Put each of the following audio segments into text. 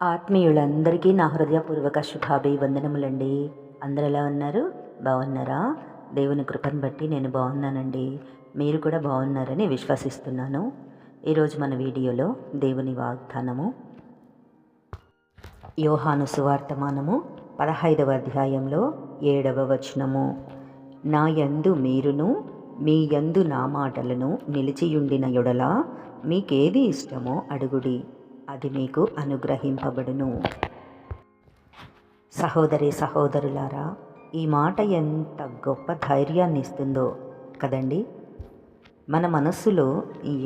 ఆత్మీయులందరికీ నా హృదయపూర్వక శుభాభివందనములండి. అందరు ఎలా ఉన్నారు? బాగున్నారా? దేవుని కృపను బట్టి నేను బాగున్నానండి. మీరు కూడా బాగున్నారని విశ్వసిస్తున్నాను. ఈరోజు మన వీడియోలో దేవుని వాగ్దానము యోహాను సువార్తమానము 15వ అధ్యాయంలో 7వ వచనము. నా యందు మీరును మీ యందు నా మాటలను నిలిచియుండిన యెడల మీకేది ఇష్టమో అడుగుడి, అది మీకు అనుగ్రహింపబడును. సహోదరి సహోదరులారా, ఈ మాట ఎంత గొప్ప ధైర్యాన్ని ఇస్తుందో కదండి. మన మనస్సులో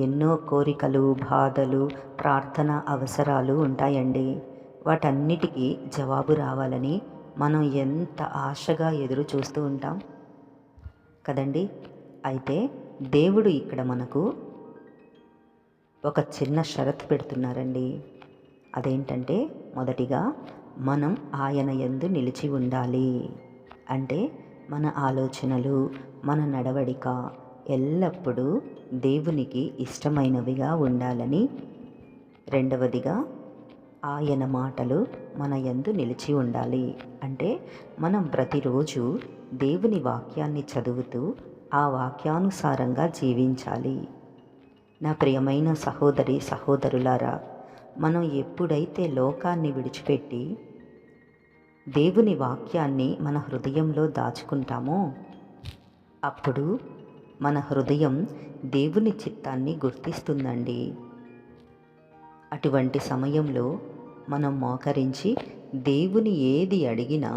ఎన్నో కోరికలు, బాధలు, ప్రార్థన అవసరాలు ఉంటాయండి. వాటన్నిటికీ జవాబు రావాలని మనం ఎంత ఆశగా ఎదురు చూస్తూ ఉంటాం కదండి. అయితే దేవుడు ఇక్కడ మనకు ఒక చిన్న షరతు పెడుతున్నారండి. అదేంటంటే, మొదటిగా మనం ఆయన యందు నిలిచి ఉండాలి. అంటే మన ఆలోచనలు, మన నడవడిక ఎల్లప్పుడూ దేవునికి ఇష్టమైనవిగా ఉండాలని. రెండవదిగా ఆయన మాటలు మన యందు నిలిచి ఉండాలి. అంటే మనం ప్రతిరోజు దేవుని వాక్యాన్ని చదువుతూ ఆ వాక్యానుసారంగా జీవించాలి. నా ప్రియమైన సహోదరి సహోదరులారా, మనం ఎప్పుడైతే లోకాన్ని విడిచిపెట్టి దేవుని వాక్యాన్ని మన హృదయంలో దాచుకుంటామో అప్పుడు మన హృదయం దేవుని చిత్తాన్ని గుర్తిస్తుందండి. అటువంటి సమయంలో మనం మోకరించి దేవుని ఏది అడిగినా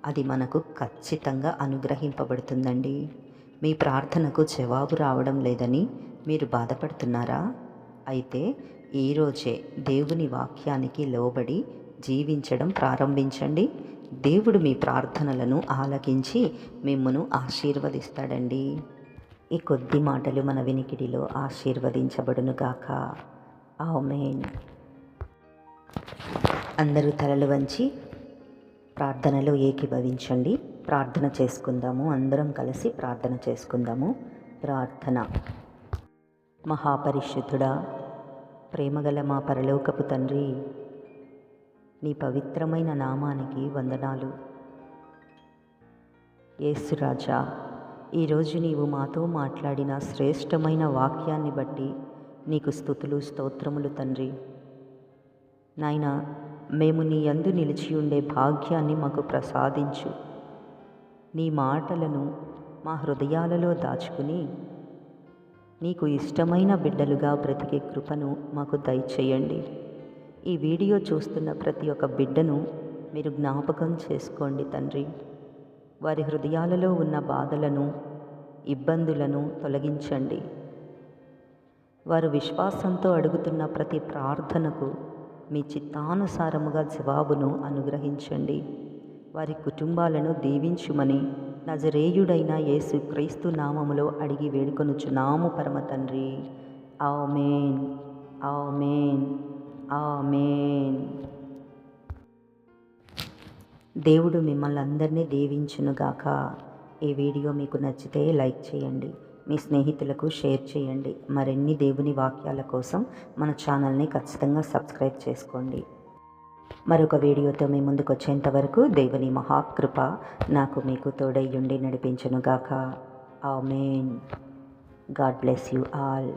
అది మనకు ఖచ్చితంగా అనుగ్రహింపబడుతుందండి. మీ ప్రార్థనకు జవాబు రావడం లేదని మీరు బాధపడుతున్నారా? అయితే ఈరోజే దేవుని వాక్యానికి లోబడి జీవించడం ప్రారంభించండి. దేవుడు మీ ప్రార్థనలను ఆలకించి మిమ్మును ఆశీర్వదిస్తాడండి. ఈ కొద్ది మాటలు మన వినికిడిలో ఆశీర్వదించబడునుగాక. ఆమేన్. అందరూ తలలు వంచి ప్రార్థనలో ఏకీభవించండి. ప్రార్థన చేసుకుందాము. అందరం కలిసి ప్రార్థన చేసుకుందాము. ప్రార్థన. మహాపరిశుద్ధుడా, ప్రేమగల మా పరలోకపు తండ్రి, నీ పవిత్రమైన నామానికి వందనాలు. యేసురాజా, ఈరోజు నీవు మాతో మాట్లాడిన శ్రేష్టమైన వాక్యాన్ని బట్టి నీకు స్తుతులు స్తోత్రములు తండ్రి. నాయన, మేము నీ యందు నిలిచి ఉండే భాగ్యాన్ని మాకు ప్రసాదించు. నీ మాటలను మా హృదయాలలో దాచుకుని నీకు ఇష్టమైన బిడ్డలుగా బ్రతికే కృపను మాకు దయచేయండి. ఈ వీడియో చూస్తున్న ప్రతి ఒక్క బిడ్డను మీరు జ్ఞాపకం చేసుకోండి తండ్రి. వారి హృదయాలలో ఉన్న బాధలను, ఇబ్బందులను తొలగించండి. వారు విశ్వాసంతో అడుగుతున్న ప్రతి ప్రార్థనకు మీ చిత్తానుసారముగా జవాబును అనుగ్రహించండి. వారి కుటుంబాలను దీవించుమని నజరేయుడైన యేసు క్రీస్తు నామములో అడిగి వేడుకొనుచున్నాము పరమ తండ్రి. ఆమేన్, ఆమేన్, ఆమేన్. దేవుడు మిమ్మల్ని అందరినీ దీవించునుగాక. ఈ వీడియో మీకు నచ్చితే లైక్ చేయండి, మీ స్నేహితులకు షేర్ చేయండి. మరిన్ని దేవుని వాక్యాల కోసం మన ఛానల్ని ఖచ్చితంగా సబ్స్క్రైబ్ చేసుకోండి. మరొక వీడియోతో మీ ముందుకు వచ్చేంత వరకు దేవుని మహాకృప నాకు మీకు తోడై ఉండి నడిపించునుగాక. ఆమేన్. God bless you all.